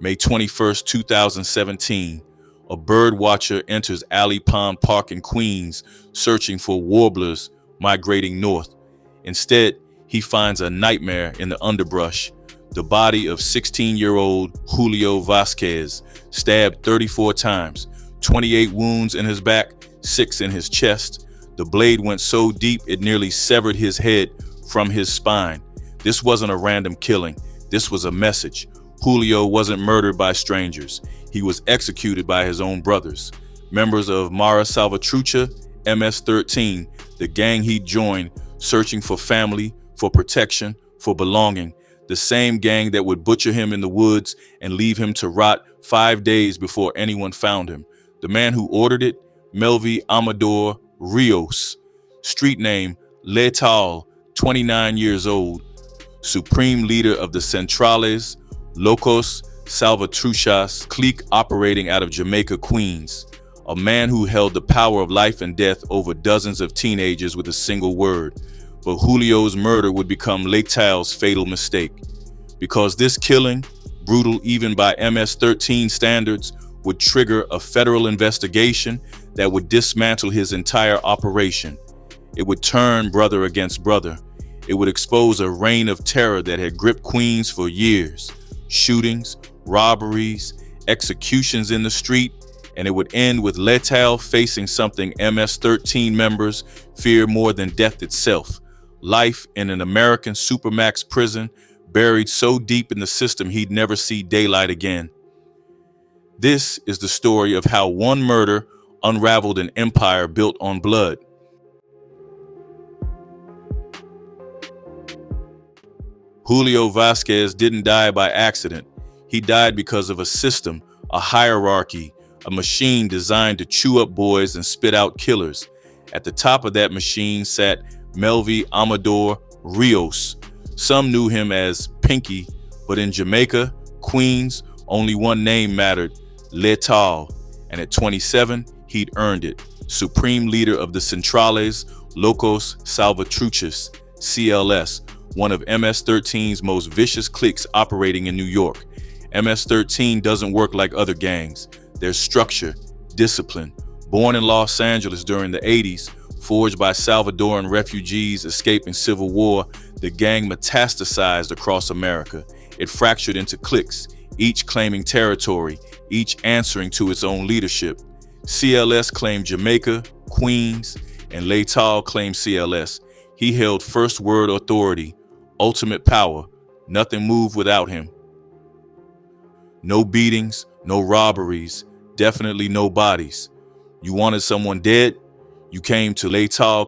May 21st, 2017, a bird watcher enters Alley Pond Park in Queens searching for warblers migrating north. Instead, he finds a nightmare in the underbrush, the body of 16-year-old Julio Vasquez, stabbed 34 times, 28 wounds in his back, 6 in his chest. The blade went so deep it nearly severed his head from his spine. This wasn't a random killing. This was a message. Julio wasn't murdered by strangers. He was executed by his own brothers, members of Salvatrucha, MS-13, the gang he joined, searching for family, for protection, for belonging, the same gang that would butcher him in the woods and leave him to rot 5 days before anyone found him. The man who ordered it, Melvi Amador-Rios, street name Letal, 29 years old, supreme leader of the Centrales Locos Salvatruchas clique operating out of Jamaica, Queens, a man who held the power of life and death over dozens of teenagers with a single word. But Julio's murder would become Letal's fatal mistake, because this killing, brutal even by MS-13 standards, would trigger a federal investigation that would dismantle his entire operation. It would turn brother against brother. It would expose a reign of terror that had gripped Queens for years. Shootings, robberies, executions in the street, and it would end with Letal facing something MS-13 members fear more than death itself: life in an American supermax prison, buried so deep in the system he'd never see daylight again. This is the story of how one murder unraveled an empire built on blood. Julio Vasquez didn't die by accident. He died because of a system, a hierarchy, a machine designed to chew up boys and spit out killers. At the top of that machine sat Melvi Amador-Rios. Some knew him as Pinky, but in Jamaica, Queens, only one name mattered: Letal. And at 27, he'd earned it. Supreme leader of the Centrales Locos Salvatruchas, CLS, one of MS-13's most vicious cliques operating in New York. MS-13 doesn't work like other gangs. There's structure, discipline. Born in Los Angeles during the 80s, forged by Salvadoran refugees escaping civil war, the gang metastasized across America. It fractured into cliques, each claiming territory, each answering to its own leadership. CLS claimed Jamaica, Queens, and Letal claimed CLS. He held first word authority, ultimate power. Nothing moved without him. No beatings, no robberies, definitely no bodies. You wanted someone dead? You came to Letal.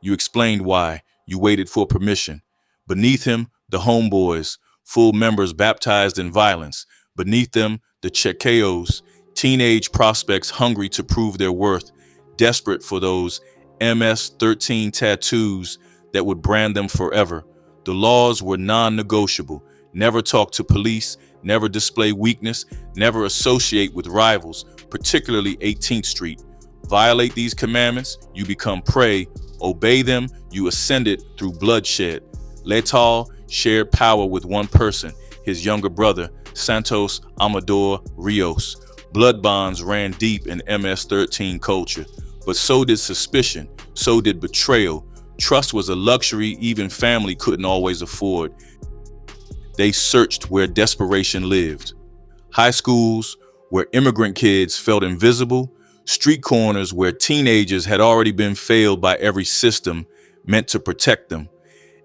You explained why. You waited for permission. Beneath him, the homeboys, full members baptized in violence. Beneath them, the chequeos, teenage prospects hungry to prove their worth, desperate for those MS-13 tattoos that would brand them forever. The laws were non-negotiable. Never talk to police, never display weakness, never associate with rivals, particularly 18th Street. Violate these commandments, you become prey. Obey them, you ascended through bloodshed. Letal shared power with one person, his younger brother, Santos Amador-Rios. Blood bonds ran deep in MS-13 culture, but so did suspicion, so did betrayal. Trust was a luxury even family couldn't always afford. They searched where desperation lived. High schools where immigrant kids felt invisible, street corners where teenagers had already been failed by every system meant to protect them.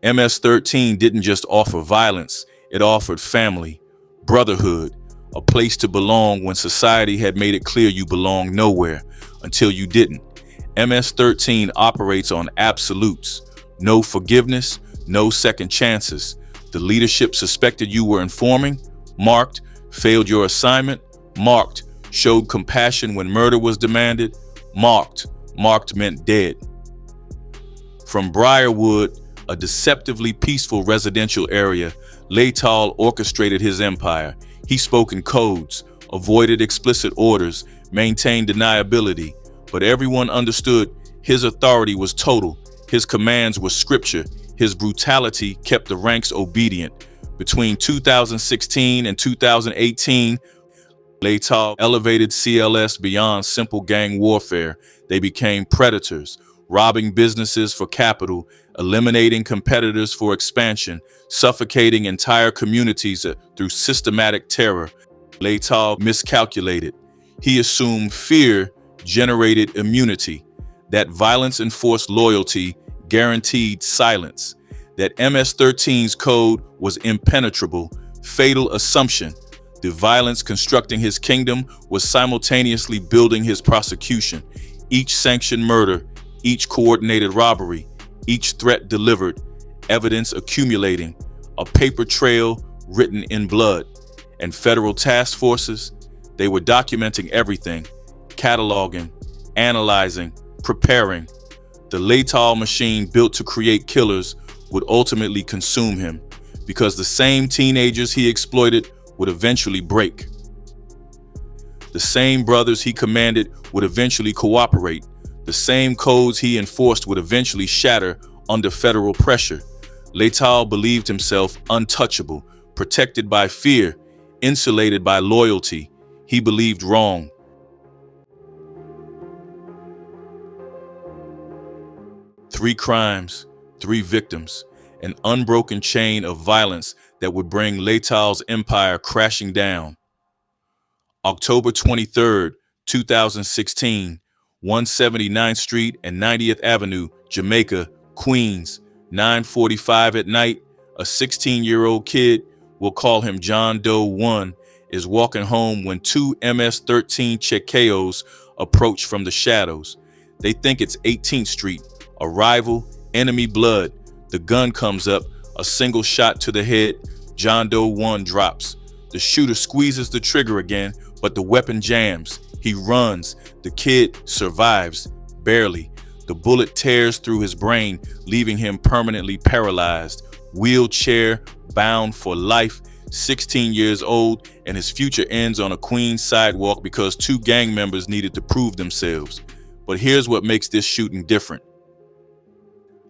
MS-13 didn't just offer violence, it offered family, brotherhood, a place to belong when society had made it clear you belonged nowhere until you didn't. MS-13 operates on absolutes. No forgiveness, no second chances. The leadership suspected you were informing, marked. Failed your assignment, marked. Showed compassion when murder was demanded, marked. Marked meant dead. From Briarwood, a deceptively peaceful residential area, Letal orchestrated his empire. He spoke in codes, avoided explicit orders, maintained deniability, but everyone understood his authority was total. His commands were scripture. His brutality kept the ranks obedient. Between 2016 and 2018, Letal elevated CLS beyond simple gang warfare. They became predators, robbing businesses for capital, eliminating competitors for expansion, suffocating entire communities through systematic terror. Letal miscalculated. He assumed fear generated immunity, that violence enforced loyalty, guaranteed silence, that MS-13's code was impenetrable, fatal assumption. The violence constructing his kingdom was simultaneously building his prosecution. Each sanctioned murder, each coordinated robbery, each threat delivered, evidence accumulating, a paper trail written in blood. And federal task forces, they were documenting everything, cataloging, analyzing, preparing. The Letal machine built to create killers would ultimately consume him, because the same teenagers he exploited would eventually break. The same brothers he commanded would eventually cooperate. The same codes he enforced would eventually shatter under federal pressure. Letal believed himself untouchable, protected by fear, insulated by loyalty. He believed wrong. Three crimes, three victims, an unbroken chain of violence that would bring Letal's empire crashing down. October 23rd, 2016, 179th Street and 90th Avenue, Jamaica, Queens, 9:45 at night. A 16-year-old kid, we'll call him John Doe 1, is walking home when two MS-13 Chequeos approach from the shadows. They think it's 18th Street, a rival, enemy blood. The gun comes up, a single shot to the head. John Doe 1 drops. The shooter squeezes the trigger again, but the weapon jams. He runs. The kid survives, barely. The bullet tears through his brain, leaving him permanently paralyzed. Wheelchair, bound for life, 16 years old, and his future ends on a Queens sidewalk because two gang members needed to prove themselves. But here's what makes this shooting different.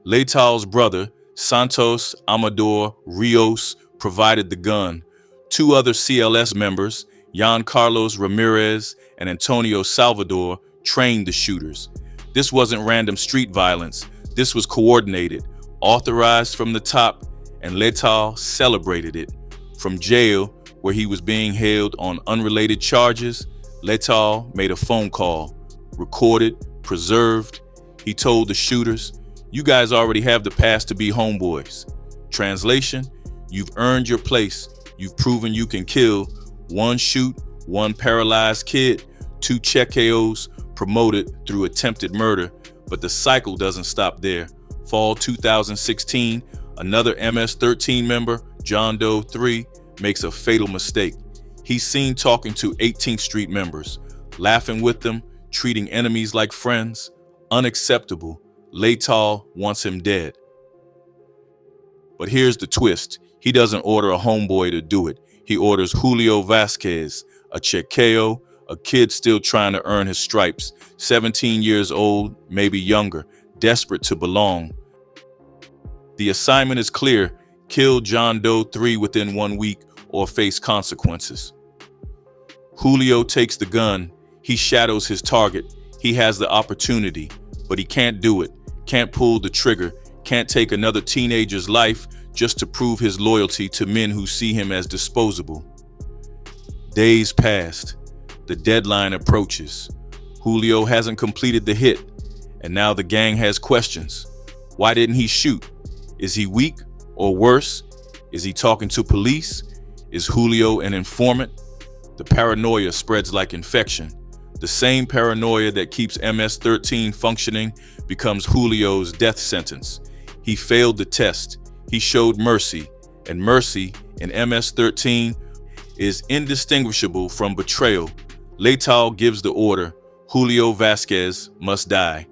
Letal's brother, Santos Amador-Rios, provided the gun. Two other CLS members, Jan Carlos Ramirez and Antonio Salvador, trained the shooters. This wasn't random street violence. This was coordinated, authorized from the top, and Letal celebrated it. From jail, where he was being held on unrelated charges, Letal made a phone call, recorded, preserved. He told the shooters, "You guys already have the pass to be homeboys." Translation, you've earned your place. You've proven you can kill. One shoot, one paralyzed kid, two Chequeos promoted through attempted murder. But the cycle doesn't stop there. Fall 2016, another MS-13 member, John Doe 3, makes a fatal mistake. He's seen talking to 18th Street members, laughing with them, treating enemies like friends. Unacceptable. Letal wants him dead. But here's the twist. He doesn't order a homeboy to do it. He orders Julio Vasquez, a Chequeo, a kid still trying to earn his stripes, 17 years old, maybe younger, desperate to belong. The assignment is clear: kill John Doe 3 within 1 week or face consequences. Julio takes the gun. He shadows his target. He has the opportunity, but he can't do it, can't pull the trigger, can't take another teenager's life just to prove his loyalty to men who see him as disposable. Days passed. The deadline approaches. Julio hasn't completed the hit, and now the gang has questions. Why didn't he shoot? Is he weak, or worse, is he talking to police? Is Julio an informant? The paranoia spreads like infection. The same paranoia that keeps MS-13 functioning becomes Julio's death sentence. He failed the test. He showed mercy, and mercy in MS-13 is indistinguishable from betrayal. Letal gives the order: Julio Vasquez must die.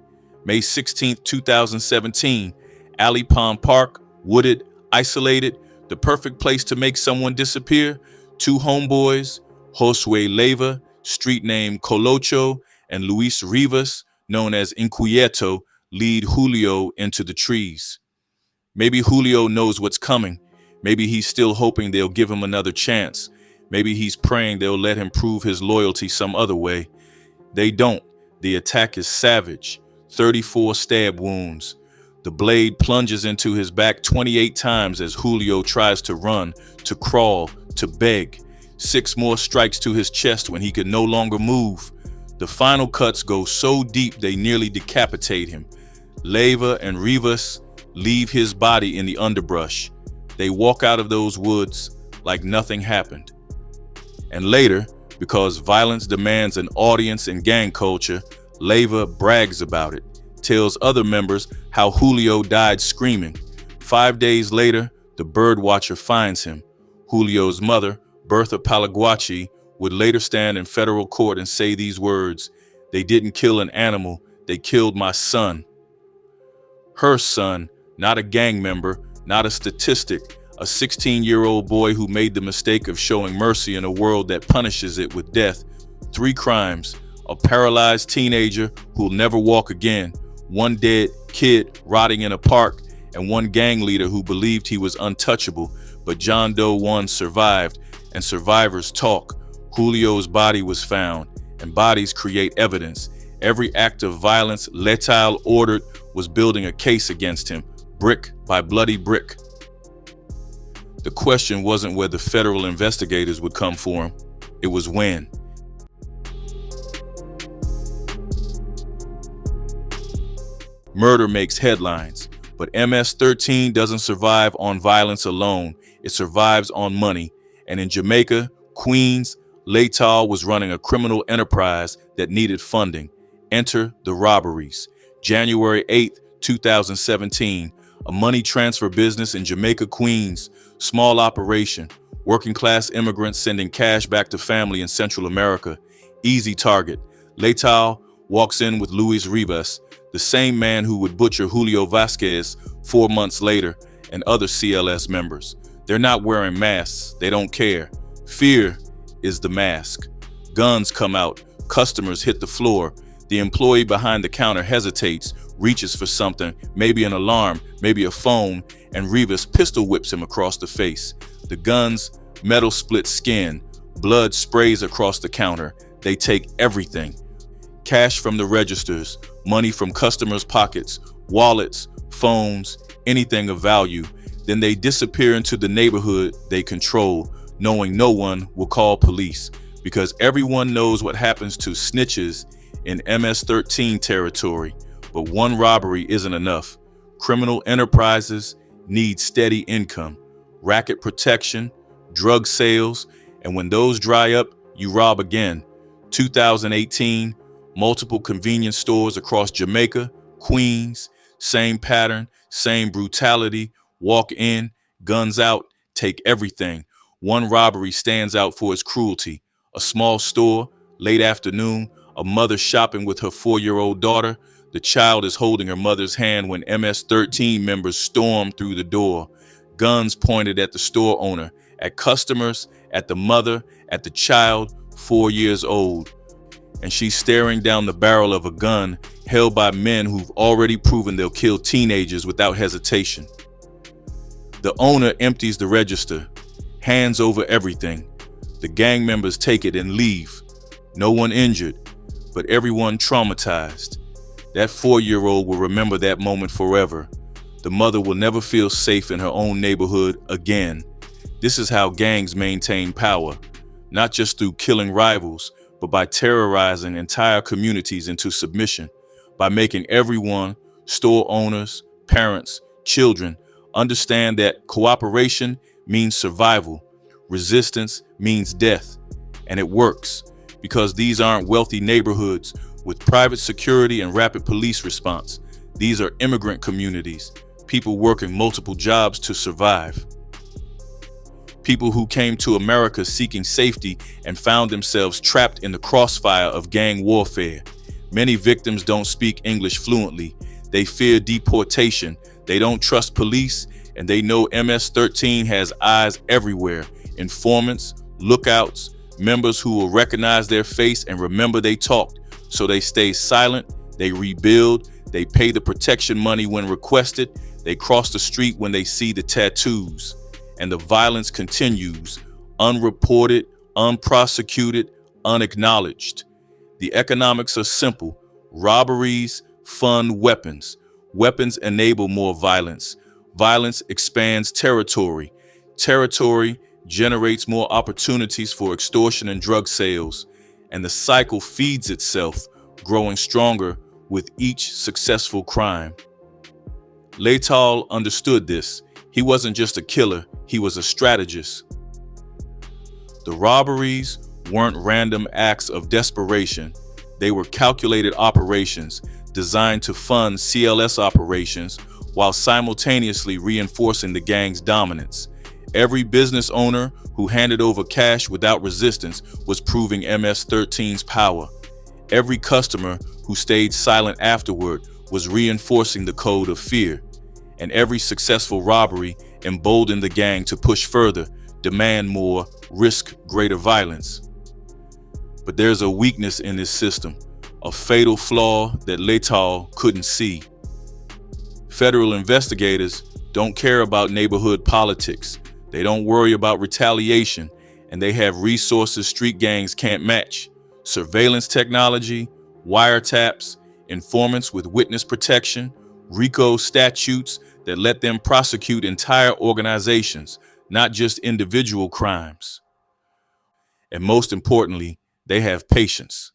May 16, 2017, Alley Pond Park, wooded, isolated, the perfect place to make someone disappear. Two homeboys, Josue Leyva, street name Colocho, and Luis Rivas, known as Inquieto, lead Julio into the trees. Maybe Julio knows what's coming. Maybe he's still hoping they'll give him another chance. Maybe he's praying they'll let him prove his loyalty some other way. They don't. The attack is savage. 34 stab wounds. The blade plunges into his back 28 times as Julio tries to run, to crawl, to beg. 6 more strikes to his chest when he could no longer move. The final cuts go so deep they nearly decapitate him. Leiva and Rivas leave his body in the underbrush. They walk out of those woods like nothing happened. And later, because violence demands an audience in gang culture, Leiva brags about it, tells other members how Julio died screaming. 5 days later, the birdwatcher finds him. Julio's mother, Bertha Palaguachi, would later stand in federal court and say these words, "They didn't kill an animal, they killed my son." Her son, not a gang member, not a statistic, a 16-year-old boy who made the mistake of showing mercy in a world that punishes it with death. 3 crimes, a paralyzed teenager who'll never walk again, 1 dead kid rotting in a park, and 1 gang leader who believed he was untouchable, but John Doe 1 survived, and survivors talk. Julio's body was found, and bodies create evidence. Every act of violence Letal ordered was building a case against him, brick by bloody brick. The question wasn't whether federal investigators would come for him, it was when. Murder makes headlines, but MS-13 doesn't survive on violence alone, it survives on money. And in Jamaica, Queens, Letal was running a criminal enterprise that needed funding. Enter the robberies. January 8, 2017, a money transfer business in Jamaica, Queens. Small operation, working class immigrants sending cash back to family in Central America. Easy target. Letal walks in with Luis Rivas, the same man who would butcher Julio Vasquez 4 months later, and other CLS members. They're not wearing masks, they don't care. Fear is the mask. Guns come out, customers hit the floor. The employee behind the counter hesitates, reaches for something, maybe an alarm, maybe a phone, and Rivas pistol whips him across the face. The gun's metal split skin, blood sprays across the counter. They take everything. Cash from the registers, money from customers' pockets, wallets, phones, anything of value. Then they disappear into the neighborhood they control, knowing no one will call police, because everyone knows what happens to snitches in MS-13 territory. But one robbery isn't enough. Criminal enterprises need steady income, racket protection, drug sales, and when those dry up, you rob again. 2018, multiple convenience stores across Jamaica, Queens, same pattern, same brutality. Walk in, guns out, take everything. One robbery stands out for its cruelty. A small store, late afternoon, a mother shopping with her 4-year-old daughter. The child is holding her mother's hand when MS-13 members storm through the door. Guns pointed at the store owner, at customers, at the mother, at the child, 4 years old. And she's staring down the barrel of a gun held by men who've already proven they'll kill teenagers without hesitation. The owner empties the register, hands over everything. The gang members take it and leave. No one injured, but everyone traumatized. That 4-year-old will remember that moment forever. The mother will never feel safe in her own neighborhood again. This is how gangs maintain power, not just through killing rivals, but by terrorizing entire communities into submission, by making everyone, store owners, parents, children, understand that cooperation means survival, resistance means death, and it works because these aren't wealthy neighborhoods with private security and rapid police response. These are immigrant communities, people working multiple jobs to survive. People who came to America seeking safety and found themselves trapped in the crossfire of gang warfare. Many victims don't speak English fluently. They fear deportation. They don't trust police, and they know MS-13 has eyes everywhere. Informants, lookouts, members who will recognize their face and remember they talked. So they stay silent, they rebuild, they pay the protection money when requested, they cross the street when they see the tattoos. and the violence continues, unreported, unprosecuted, unacknowledged. The economics are simple. Robberies fund weapons. Weapons enable more violence. Violence expands territory. Territory generates more opportunities for extortion and drug sales. And the cycle feeds itself, growing stronger with each successful crime. Letal understood this. He wasn't just a killer, he was a strategist. The robberies weren't random acts of desperation. They were calculated operations designed to fund CLS operations while simultaneously reinforcing the gang's dominance. Every business owner who handed over cash without resistance was proving MS-13's power. Every customer who stayed silent afterward was reinforcing the code of fear. And every successful robbery emboldened the gang to push further, demand more, risk greater violence. But there's a weakness in this system, a fatal flaw that Letal couldn't see. Federal investigators don't care about neighborhood politics. They don't worry about retaliation, and they have resources street gangs can't match. Surveillance technology, wiretaps, informants with witness protection, RICO statutes that let them prosecute entire organizations, not just individual crimes. And most importantly, they have patience.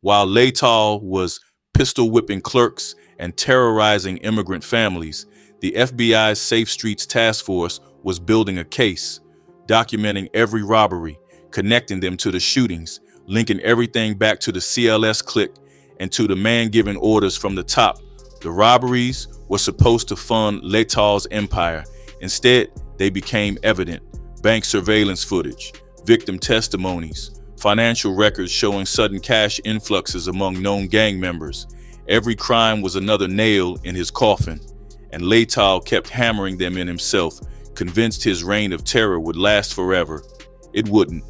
While Letal was pistol whipping clerks and terrorizing immigrant families, the FBI's Safe Streets Task Force was building a case, documenting every robbery, connecting them to the shootings, linking everything back to the CLS clique and to the man giving orders from the top. The robberies were supposed to fund Letal's empire. Instead, they became evident. Bank surveillance footage, victim testimonies, financial records showing sudden cash influxes among known gang members. Every crime was another nail in his coffin, and Letal kept hammering them in himself, convinced his reign of terror would last forever. It wouldn't.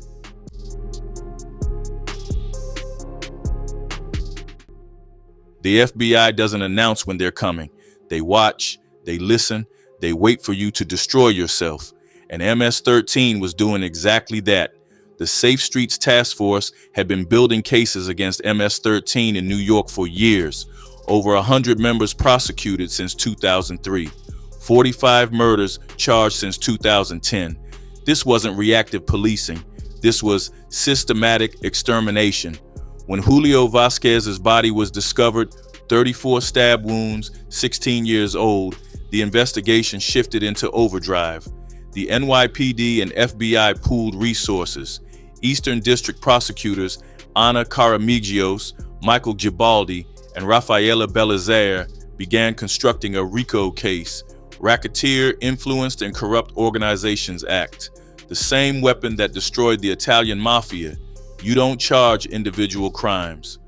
The FBI doesn't announce when they're coming. They watch, they listen, they wait for you to destroy yourself. And MS-13 was doing exactly that. The Safe Streets Task Force had been building cases against MS-13 in New York for years. Over 100 members prosecuted since 2003. 45 murders charged since 2010. This wasn't reactive policing. This was systematic extermination. When Julio Vasquez's body was discovered, 34 stab wounds, 16 years old, the investigation shifted into overdrive. The NYPD and FBI pooled resources. Eastern District prosecutors Amador-Rios, Michael Gibaldi, and Rafaela Belizaire began constructing a RICO case, Racketeer Influenced and Corrupt Organizations Act, the same weapon that destroyed the Italian mafia. You don't charge individual crimes.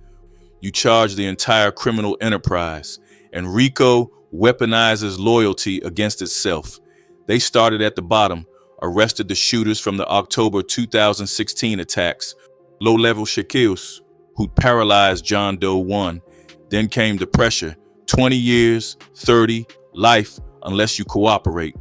You charge the entire criminal enterprise. And RICO weaponizes loyalty against itself. They started at the bottom, arrested the shooters from the October 2016 attacks, low-level Shakils, who paralyzed John Doe 1. Then came the pressure, 20 years, 30, life, unless you cooperate.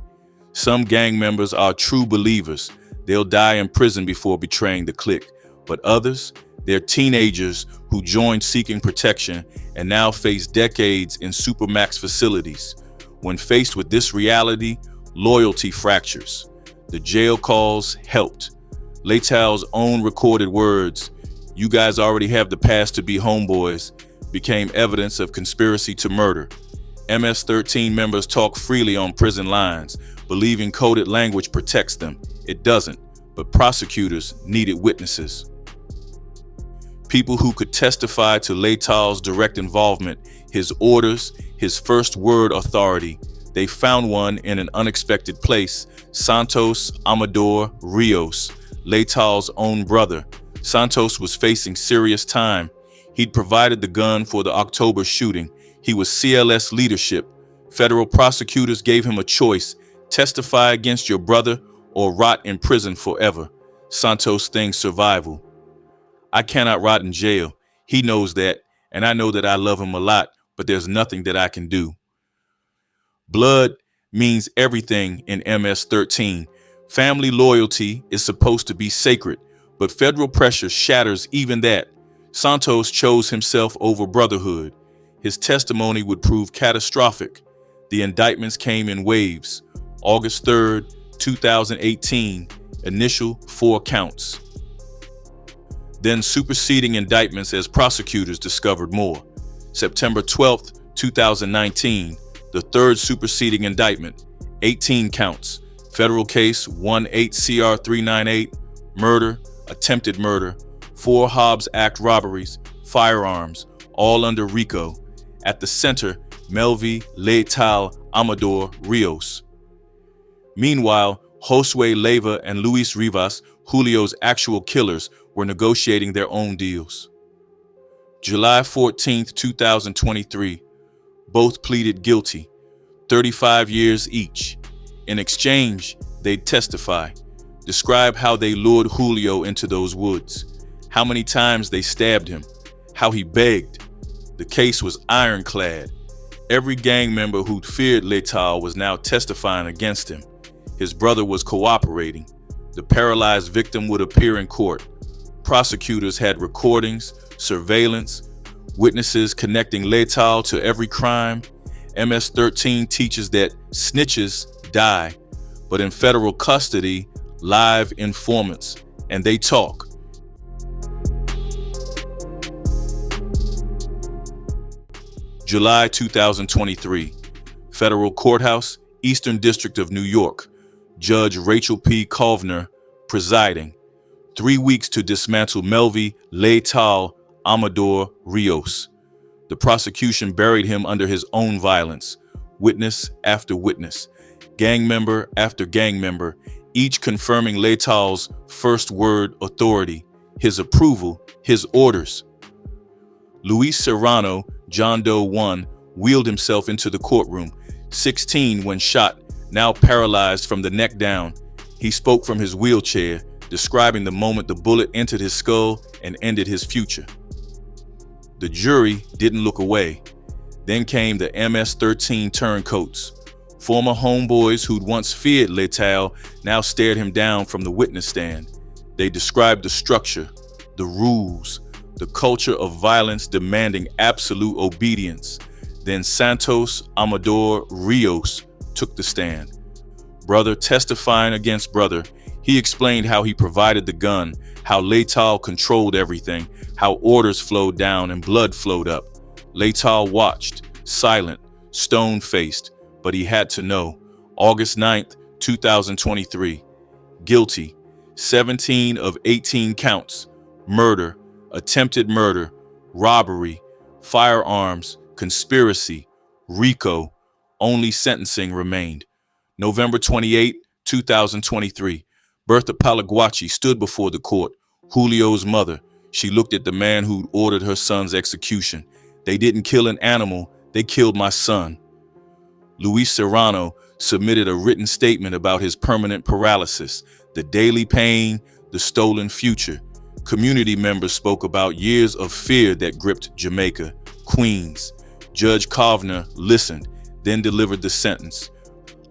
Some gang members are true believers. They'll die in prison before betraying the clique. But others, they're teenagers who joined seeking protection and now face decades in supermax facilities. When faced with this reality, loyalty fractures. The jail calls helped. Letal's own recorded words, "You guys already have the past to be homeboys," became evidence of conspiracy to murder. MS-13 members talk freely on prison lines, believing coded language protects them. It doesn't, but prosecutors needed witnesses. People who could testify to Letal's direct involvement, his orders, his first word authority. They found one in an unexpected place, Santos Amador-Rios, Letal's own brother. Santos was facing serious time. He'd provided the gun for the October shooting. He was CLS leadership. Federal prosecutors gave him a choice: testify against your brother or rot in prison forever. Santos thinks survival. I cannot rot in jail. He knows that, and I know that I love him a lot, but there's nothing that I can do. Blood means everything in MS-13. Family loyalty is supposed to be sacred, but federal pressure shatters even that. Santos chose himself over brotherhood. His testimony would prove catastrophic. The indictments came in waves. August 3rd, 2018, initial 4 counts. Then superseding indictments as prosecutors discovered more. September 12th, 2019, the third superseding indictment, 18 counts. Federal case 18CR398, murder, attempted murder, 4 Hobbs Act robberies, firearms, all under RICO. At the center, Melvi, Letal, Amador-Rios. Meanwhile, Josue Leiva and Luis Rivas, Julio's actual killers, were negotiating their own deals. July 14th, 2023, both pleaded guilty, 35 years each. In exchange, they'd testify, describe how they lured Julio into those woods, how many times they stabbed him, how he begged. The case was ironclad. Every gang member who'd feared Letal was now testifying against him. His brother was cooperating. The paralyzed victim would appear in court. Prosecutors had recordings, surveillance, witnesses connecting Letal to every crime. MS-13 teaches that snitches die, but in federal custody, live informants, and they talk. July 2023, Federal Courthouse, Eastern District of New York. Judge Rachel P. Kovner presiding. 3 weeks to dismantle Melvi, Letal, Amador-Rios. The prosecution buried him under his own violence. Witness after witness, gang member after gang member, each confirming Letal's first word authority, his approval, his orders. Luis Serrano, John Doe 1, wheeled himself into the courtroom, 16 when shot, now paralyzed from the neck down. He spoke from his wheelchair, describing the moment the bullet entered his skull and ended his future. The jury didn't look away. Then came the MS-13 turncoats. Former homeboys who'd once feared Letal now stared him down from the witness stand. They described the structure, the rules, the culture of violence demanding absolute obedience. Then Santos Amador-Rios took the stand. Brother testifying against brother, he explained how he provided the gun, how Letal controlled everything, how orders flowed down and blood flowed up. Letal watched, silent, stone-faced, but he had to know. August 9th, 2023. Guilty. 17 of 18 counts. Murder, attempted murder, robbery, firearms, conspiracy, RICO. Only sentencing remained. November 28, 2023. Bertha Palaguachi stood before the court, Julio's mother. She looked at the man who'd ordered her son's execution. They didn't kill an animal, they killed my son. Luis Serrano submitted a written statement about his permanent paralysis, the daily pain, the stolen future. Community members spoke about years of fear that gripped Jamaica, Queens. Judge Kovner listened, then delivered the sentence.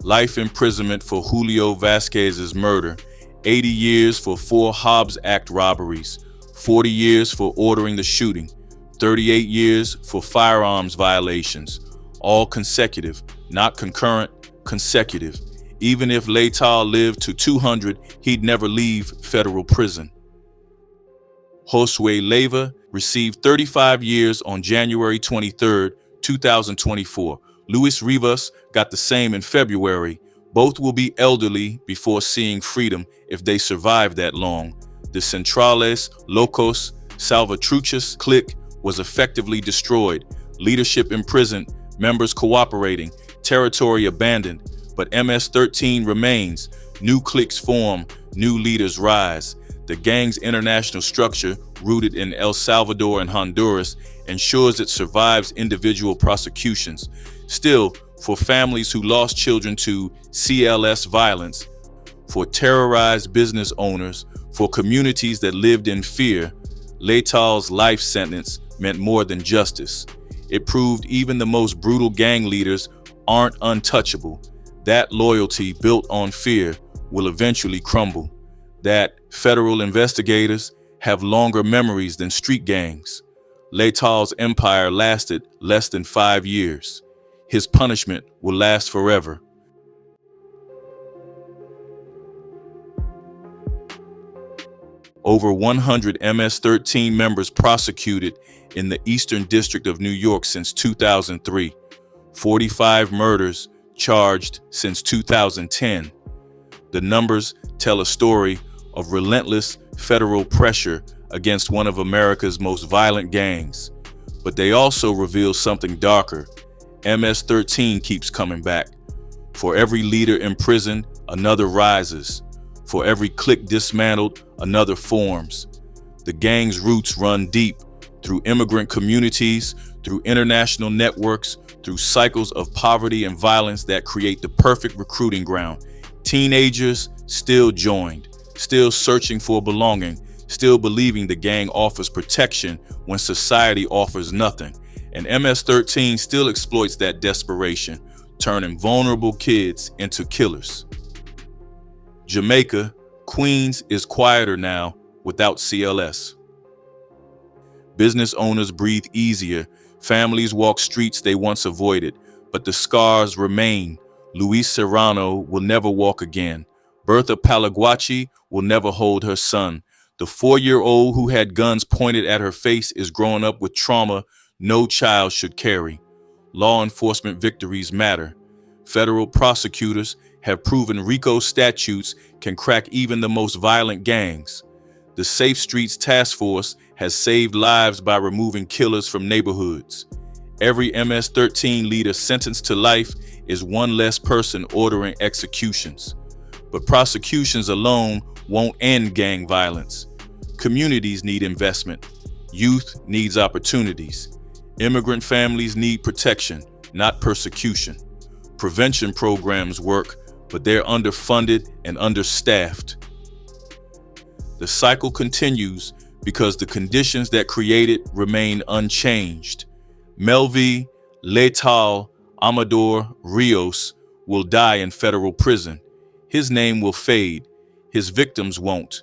Life imprisonment for Julio Vasquez's murder, 80 years for 4 Hobbs Act robberies, 40 years for ordering the shooting, 38 years for firearms violations, all consecutive, not concurrent, consecutive. Even if Letal lived to 200, he'd never leave federal prison. Josue Leiva received 35 years on January 23, 2024. Luis Rivas got the same in February. Both will be elderly before seeing freedom if they survive that long. The Centrales Locos Salvatruchas clique was effectively destroyed, leadership imprisoned, members cooperating, territory abandoned, but MS-13 remains. New cliques form, new leaders rise. The gang's international structure, rooted in El Salvador and Honduras, ensures it survives individual prosecutions. Still, for families who lost children to CLS violence, for terrorized business owners, for communities that lived in fear, Letal's life sentence meant more than justice. It proved even the most brutal gang leaders aren't untouchable. That loyalty built on fear will eventually crumble. That federal investigators have longer memories than street gangs. Letal's empire lasted less than 5 years. His punishment will last forever. Over 100 MS-13 members prosecuted in the Eastern District of New York since 2003. 45 murders charged since 2010. The numbers tell a story of relentless federal pressure against one of America's most violent gangs. But they also reveal something darker. MS-13 keeps coming back. For every leader imprisoned, another rises. For every clique dismantled, another forms. The gang's roots run deep, through immigrant communities, through international networks, through cycles of poverty and violence that create the perfect recruiting ground. Teenagers still joined, still searching for belonging, still believing the gang offers protection when society offers nothing. And MS-13 still exploits that desperation, turning vulnerable kids into killers. Jamaica, Queens is quieter now without CLS. Business owners breathe easier. Families walk streets they once avoided, but the scars remain. Luis Serrano will never walk again. Bertha Palaguachi will never hold her son. The 4-year-old who had guns pointed at her face is growing up with trauma no child should carry. Law enforcement victories matter. Federal prosecutors have proven RICO statutes can crack even the most violent gangs. The Safe Streets Task Force has saved lives by removing killers from neighborhoods. Every MS-13 leader sentenced to life is one less person ordering executions. But prosecutions alone won't end gang violence. Communities need investment. Youth needs opportunities. Immigrant families need protection, not persecution. Prevention programs work, but they're underfunded and understaffed. The cycle continues because the conditions that create it remain unchanged. Melvi, Letal, Amador-Rios will die in federal prison. His name will fade. His victims won't.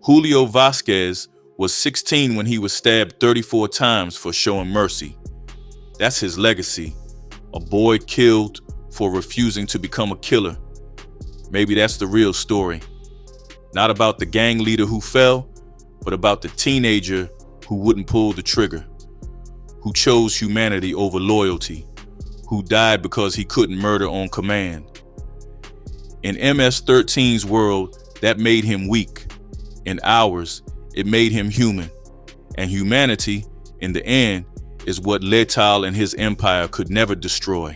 Julio Vasquez was 16 when he was stabbed 34 times for showing mercy. That's his legacy. A boy killed for refusing to become a killer. Maybe that's the real story. Not about the gang leader who fell, but about the teenager who wouldn't pull the trigger, who chose humanity over loyalty, who died because he couldn't murder on command. In MS-13's world, that made him weak. In ours, it made him human. And humanity, in the end, is what Letal and his empire could never destroy.